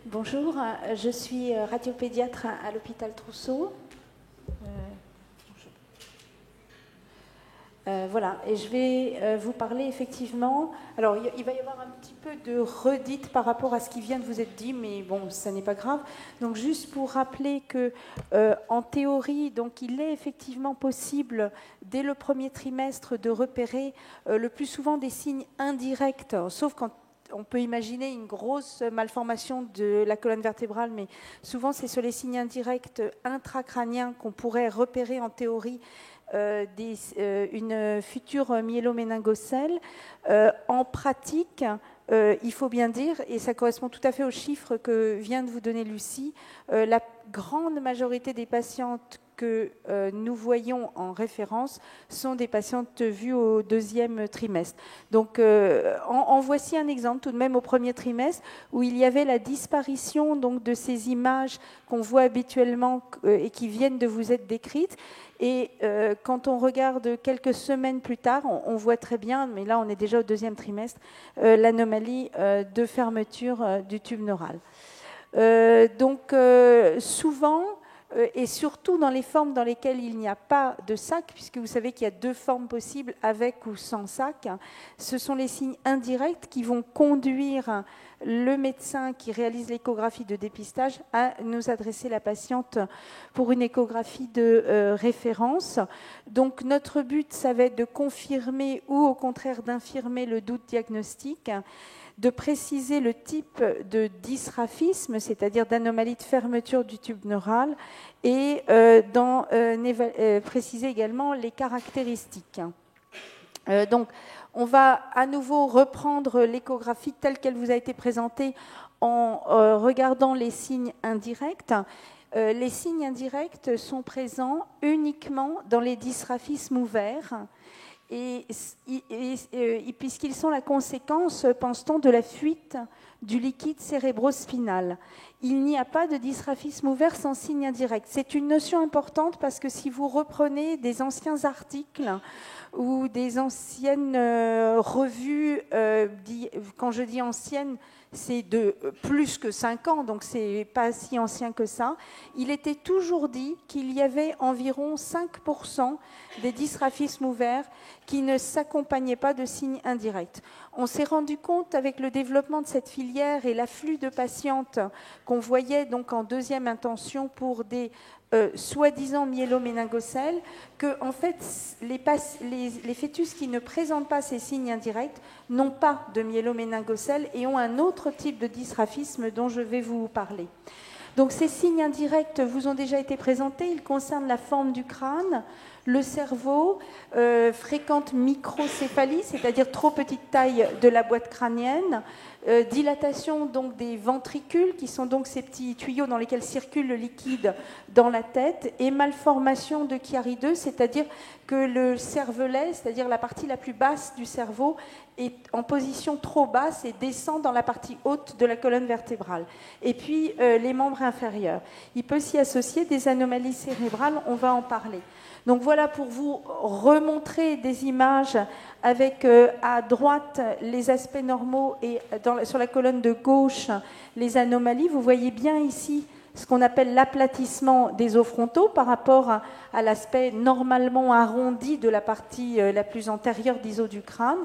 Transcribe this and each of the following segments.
Bonjour, je suis radiopédiatre à l'hôpital Trousseau. Voilà, et je vais vous parler effectivement. Alors, il va y avoir un petit peu de redite par rapport à ce qui vient de vous être dit, mais bon, ça n'est pas grave. Donc, juste pour rappeler que, en théorie, donc, il est effectivement possible, dès le premier trimestre, de repérer le plus souvent des signes indirects, sauf quand on peut imaginer une grosse malformation de la colonne vertébrale, mais souvent, c'est sur les signes indirects intracrâniens qu'on pourrait repérer en théorie une future myéloméningocèle. En pratique, il faut bien dire, et ça correspond tout à fait aux chiffres que vient de vous donner Lucie, la grande majorité des patientes que nous voyons en référence sont des patientes vues au deuxième trimestre. Donc, en voici un exemple tout de même au premier trimestre où il y avait la disparition donc, de ces images qu'on voit habituellement et qui viennent de vous être décrites. Et quand on regarde quelques semaines plus tard, on voit très bien, mais là on est déjà au deuxième trimestre, l'anomalie de fermeture du tube neural. Donc souvent, et surtout dans les formes dans lesquelles il n'y a pas de sac, puisque vous savez qu'il y a deux formes possibles, avec ou sans sac, ce sont les signes indirects qui vont conduire le médecin qui réalise l'échographie de dépistage à nous adresser la patiente pour une échographie de référence. Donc notre but, ça va être de confirmer ou au contraire d'infirmer le doute diagnostique, de préciser le type de dysraphisme, c'est-à-dire d'anomalie de fermeture du tube neural, et d'en préciser également les caractéristiques. Donc, on va à nouveau reprendre l'échographie telle qu'elle vous a été présentée en regardant les signes indirects. Les signes indirects sont présents uniquement dans les dysraphismes ouverts. Et puisqu'ils sont la conséquence, pense-t-on, de la fuite du liquide cérébrospinal. Il n'y a pas de dysraphisme ouvert sans signe indirect. C'est une notion importante parce que si vous reprenez des anciens articles ou des anciennes revues, quand je dis anciennes, c'est de plus que 5 ans, donc c'est pas si ancien que ça, il était toujours dit qu'il y avait environ 5% des dysraphismes ouverts qui ne s'accompagnaient pas de signes indirects. On s'est rendu compte avec le développement de cette filière et l'afflux de patientes qu'on voyait donc en deuxième intention pour des soi-disant myéloméningocèles, que en fait, les fœtus qui ne présentent pas ces signes indirects n'ont pas de myéloméningocèle et ont un autre type de dysraphisme dont je vais vous parler. Donc ces signes indirects vous ont déjà été présentés, ils concernent la forme du crâne, le cerveau, fréquente microcéphalie, c'est-à-dire trop petite taille de la boîte crânienne, dilatation donc des ventricules, qui sont donc ces petits tuyaux dans lesquels circule le liquide dans la tête, et malformation de Chiari-2, c'est-à-dire que le cervelet, c'est-à-dire la partie la plus basse du cerveau, est en position trop basse et descend dans la partie haute de la colonne vertébrale. Et puis les membres inférieurs. Il peut s'y associer des anomalies cérébrales, on va en parler. Donc voilà pour vous remontrer des images avec à droite les aspects normaux et sur la colonne de gauche les anomalies. Vous voyez bien ici ce qu'on appelle l'aplatissement des os frontaux par rapport à l'aspect normalement arrondi de la partie la plus antérieure des os du crâne.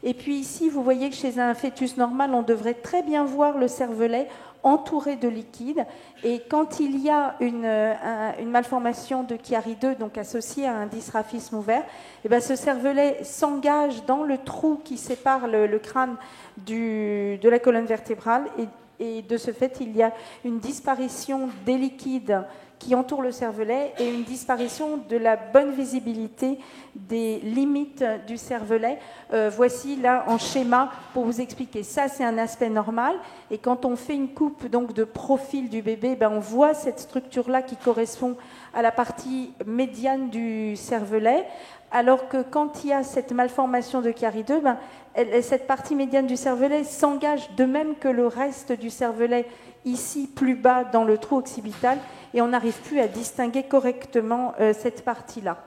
Et puis ici, vous voyez que chez un fœtus normal, on devrait très bien voir le cervelet entouré de liquide. Et quand il y a une malformation de Chiari-2, donc associée à un dysraphisme ouvert, et bien ce cervelet s'engage dans le trou qui sépare le crâne de la colonne vertébrale. Et de ce fait, il y a une disparition des liquides qui entourent le cervelet et une disparition de la bonne visibilité des limites du cervelet. Voici là en schéma pour vous expliquer. Ça, c'est un aspect normal. Et quand on fait une coupe donc, de profil du bébé, ben, on voit cette structure-là qui correspond à la partie médiane du cervelet. Alors que quand il y a cette malformation de Chiari-2, ben, cette partie médiane du cervelet s'engage de même que le reste du cervelet ici plus bas dans le trou occipital et on n'arrive plus à distinguer correctement cette partie-là.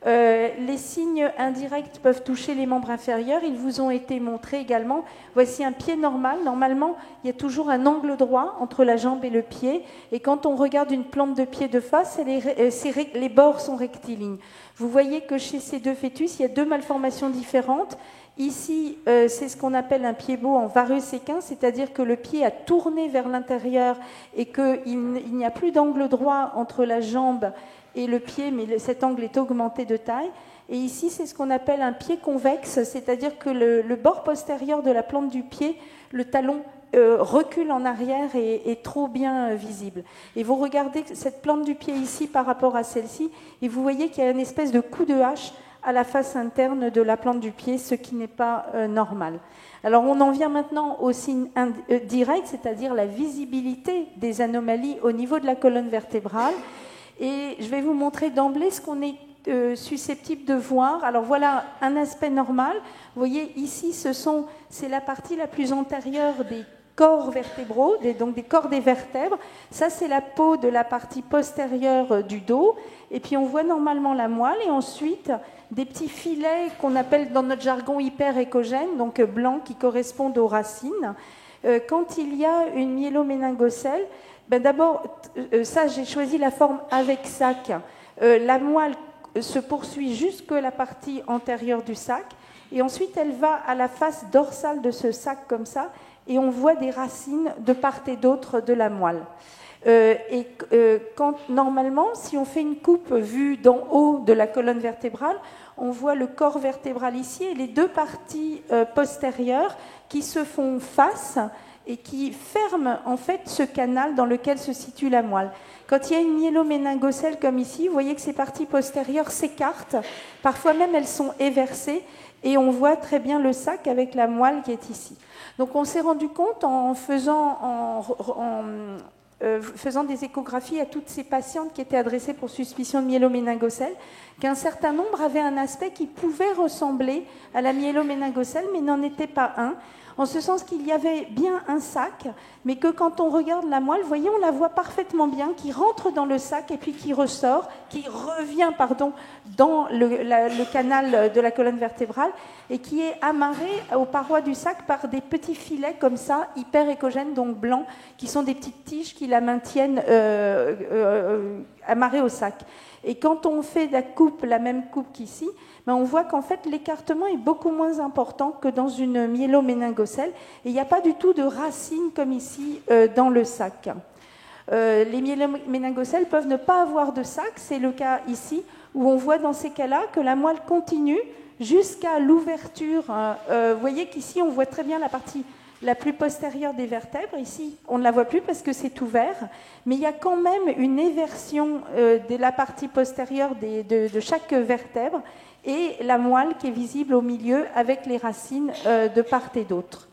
Les signes indirects peuvent toucher les membres inférieurs. Ils vous ont été montrés également. Voici un pied normal. Normalement, il y a toujours un angle droit entre la jambe et le pied. Et quand on regarde une plante de pied de face, les bords sont rectilignes. Vous voyez que chez ces deux fœtus, il y a deux malformations différentes. Ici, c'est ce qu'on appelle un pied beau en varus séquin, c'est-à-dire que le pied a tourné vers l'intérieur et qu'il n'y a plus d'angle droit entre la jambe et le pied, mais cet angle est augmenté de taille. Et ici, c'est ce qu'on appelle un pied convexe, c'est-à-dire que le bord postérieur de la plante du pied, le talon, recule en arrière et est trop bien visible. Et vous regardez cette plante du pied ici par rapport à celle-ci, et vous voyez qu'il y a une espèce de coup de hache à la face interne de la plante du pied, ce qui n'est pas normal. Alors on en vient maintenant au signe direct, c'est-à-dire la visibilité des anomalies au niveau de la colonne vertébrale. Et je vais vous montrer d'emblée ce qu'on est susceptible de voir. Alors voilà un aspect normal. Vous voyez ici, c'est la partie la plus antérieure des corps vertébraux, donc des corps des vertèbres. Ça, c'est la peau de la partie postérieure du dos. Et puis on voit normalement la moelle et ensuite des petits filets qu'on appelle dans notre jargon hyper-échogènes, donc blancs, qui correspondent aux racines. Quand il y a une myéloméningocèle, d'abord, ça, j'ai choisi la forme avec sac. La moelle se poursuit jusque la partie antérieure du sac, et ensuite elle va à la face dorsale de ce sac comme ça, et on voit des racines de part et d'autre de la moelle. Normalement, si on fait une coupe vue d'en haut de la colonne vertébrale, on voit le corps vertébral ici et les deux parties postérieures qui se font face et qui ferment en fait ce canal dans lequel se situe la moelle. Quand il y a une myéloméningocèle comme ici, vous voyez que ces parties postérieures s'écartent, parfois même elles sont éversées, et on voit très bien le sac avec la moelle qui est ici. Donc on s'est rendu compte en faisant des échographies à toutes ces patientes qui étaient adressées pour suspicion de myéloméningocèle, qu'un certain nombre avaient un aspect qui pouvait ressembler à la myéloméningocèle, mais n'en était pas un, en ce sens qu'il y avait bien un sac, mais que quand on regarde la moelle, vous voyez, on la voit parfaitement bien, qui rentre dans le sac et puis qui ressort, qui revient dans le canal de la colonne vertébrale et qui est amarré aux parois du sac par des petits filets comme ça, hyper échogènes, donc blancs, qui sont des petites tiges qui la maintiennent amarrée au sac. Et quand on fait la même coupe qu'ici, on voit qu'en fait l'écartement est beaucoup moins important que dans une myéloméningocèle et il n'y a pas du tout de racines comme ici dans le sac. Les myéloméningocèles peuvent ne pas avoir de sac, c'est le cas ici où on voit dans ces cas-là que la moelle continue jusqu'à l'ouverture. Vous voyez qu'ici on voit très bien la partie la plus postérieure des vertèbres. Ici, on ne la voit plus parce que c'est ouvert, mais il y a quand même une éversion de la partie postérieure de chaque vertèbre et la moelle qui est visible au milieu avec les racines de part et d'autre.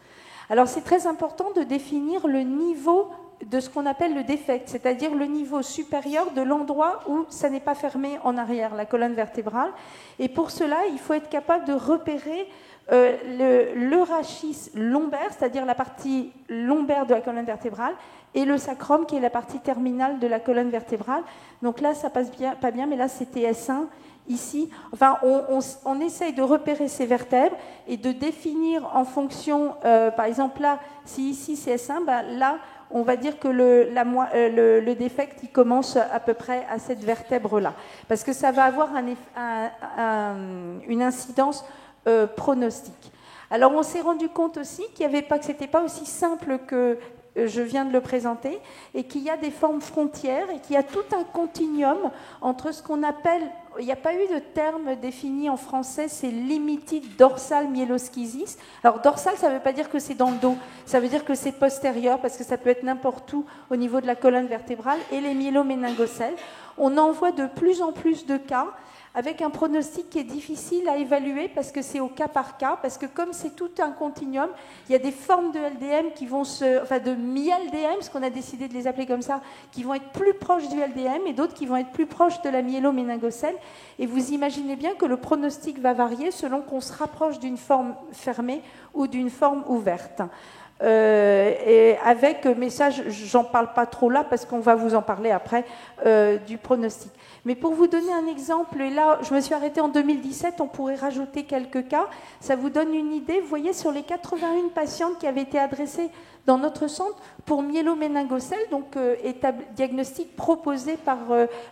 Alors c'est très important de définir le niveau de ce qu'on appelle le défect, c'est-à-dire le niveau supérieur de l'endroit où ça n'est pas fermé en arrière, la colonne vertébrale. Et pour cela, il faut être capable de repérer le rachis lombaire, c'est-à-dire la partie lombaire de la colonne vertébrale, et le sacrum, qui est la partie terminale de la colonne vertébrale. Donc là, ça passe bien, pas bien, mais là, c'est TS1. Ici, enfin, on essaye de repérer ces vertèbres et de définir en fonction, par exemple là, si ici c'est S1, là, on va dire que le défect il commence à peu près à cette vertèbre-là, parce que ça va avoir une incidence pronostique. Alors on s'est rendu compte aussi que ce n'était pas aussi simple que je viens de le présenter, et qu'il y a des formes frontières et qu'il y a tout un continuum entre ce qu'on appelle, il n'y a pas eu de terme défini en français, c'est limited dorsal myeloschisis. Alors dorsal, ça ne veut pas dire que c'est dans le dos, ça veut dire que c'est postérieur, parce que ça peut être n'importe où au niveau de la colonne vertébrale, et les myéloméningocèles. On en voit de plus en plus de cas, avec un pronostic qui est difficile à évaluer parce que c'est au cas par cas, parce que comme c'est tout un continuum, il y a des formes de LDM qui vont de mi-LDM, ce qu'on a décidé de les appeler comme ça, qui vont être plus proches du LDM et d'autres qui vont être plus proches de la myéloméningocèle. Et vous imaginez bien que le pronostic va varier selon qu'on se rapproche d'une forme fermée ou d'une forme ouverte. et avec, mais ça, j'en parle pas trop là parce qu'on va vous en parler après, du pronostic. Mais pour vous donner un exemple, et là, je me suis arrêtée en 2017, on pourrait rajouter quelques cas, ça vous donne une idée. Vous voyez, sur les 81 patientes qui avaient été adressées dans notre centre pour myéloméningocèle, donc diagnostic proposé par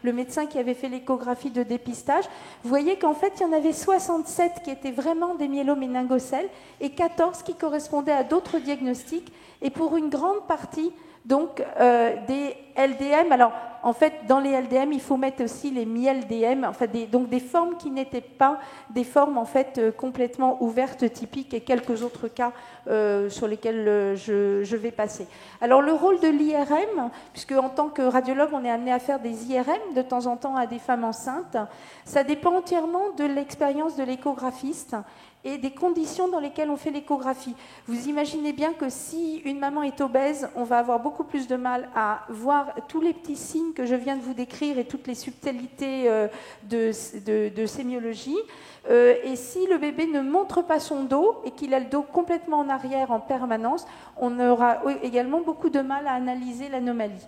le médecin qui avait fait l'échographie de dépistage, vous voyez qu'en fait, il y en avait 67 qui étaient vraiment des myéloméningocèles et 14 qui correspondaient à d'autres diagnostics, et pour une grande partie, donc des LDM. Alors, en fait, dans les LDM, il faut mettre aussi les mi-LDM, enfin donc des formes qui n'étaient pas des formes en fait complètement ouvertes, typiques, et quelques autres cas sur lesquels je vais passer. Alors, le rôle de l'IRM, puisque en tant que radiologue, on est amené à faire des IRM de temps en temps à des femmes enceintes, ça dépend entièrement de l'expérience de l'échographiste et des conditions dans lesquelles on fait l'échographie. Vous imaginez bien que si une maman est obèse, on va avoir beaucoup plus de mal à voir tous les petits signes que je viens de vous décrire et toutes les subtilités de sémiologie. Et si le bébé ne montre pas son dos et qu'il a le dos complètement en arrière en permanence, on aura également beaucoup de mal à analyser l'anomalie.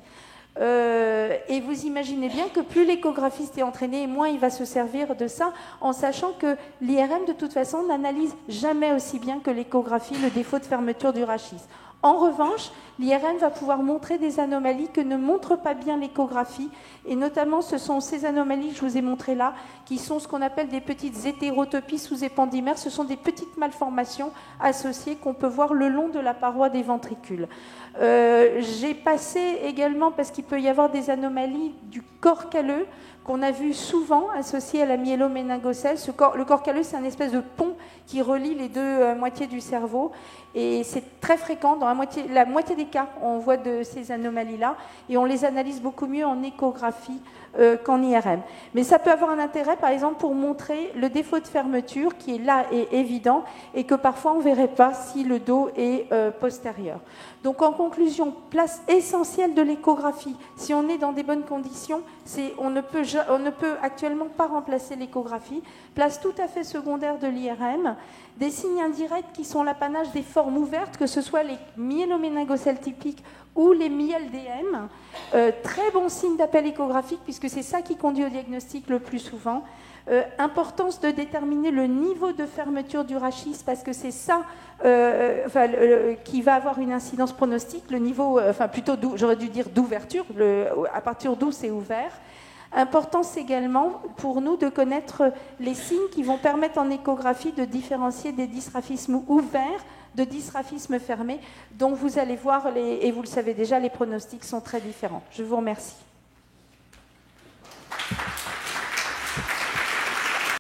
Et vous imaginez bien que plus l'échographiste est entraîné, moins il va se servir de ça, en sachant que l'IRM, de toute façon, n'analyse jamais aussi bien que l'échographie le défaut de fermeture du rachis. En revanche, l'IRM va pouvoir montrer des anomalies que ne montre pas bien l'échographie, et notamment ce sont ces anomalies que je vous ai montrées là, qui sont ce qu'on appelle des petites hétérotopies sous-épandymères. Ce sont des petites malformations associées qu'on peut voir le long de la paroi des ventricules. J'ai passé également, parce qu'il peut y avoir des anomalies du corps calleux, qu'on a vu souvent associé à la myéloméningocèle. Le corps calleux, c'est un espèce de pont qui relie les deux moitiés du cerveau, et c'est très fréquent. Dans la moitié des cas, on voit de ces anomalies-là, et on les analyse beaucoup mieux en échographie qu'en IRM. Mais ça peut avoir un intérêt, par exemple, pour montrer le défaut de fermeture qui est là et évident, et que parfois on ne verrait pas si le dos est postérieur. Donc en conclusion, place essentielle de l'échographie. Si on est dans des bonnes conditions, on ne peut actuellement pas remplacer l'échographie. Place tout à fait secondaire de l'IRM. Des signes indirects qui sont l'apanage des formes ouvertes, que ce soit les myéloméningocèles typiques ou les mi-LDM. Très bon signe d'appel échographique, puisque c'est ça qui conduit au diagnostic le plus souvent. Importance de déterminer le niveau de fermeture du rachis, parce que c'est ça qui va avoir une incidence pronostique, le niveau, plutôt, j'aurais dû dire d'ouverture, à partir d'où c'est ouvert. Importance également pour nous de connaître les signes qui vont permettre en échographie de différencier des dysgraphismes ouverts de dysgraphismes fermés, dont vous allez voir, et vous le savez déjà, les pronostics sont très différents. Je vous remercie.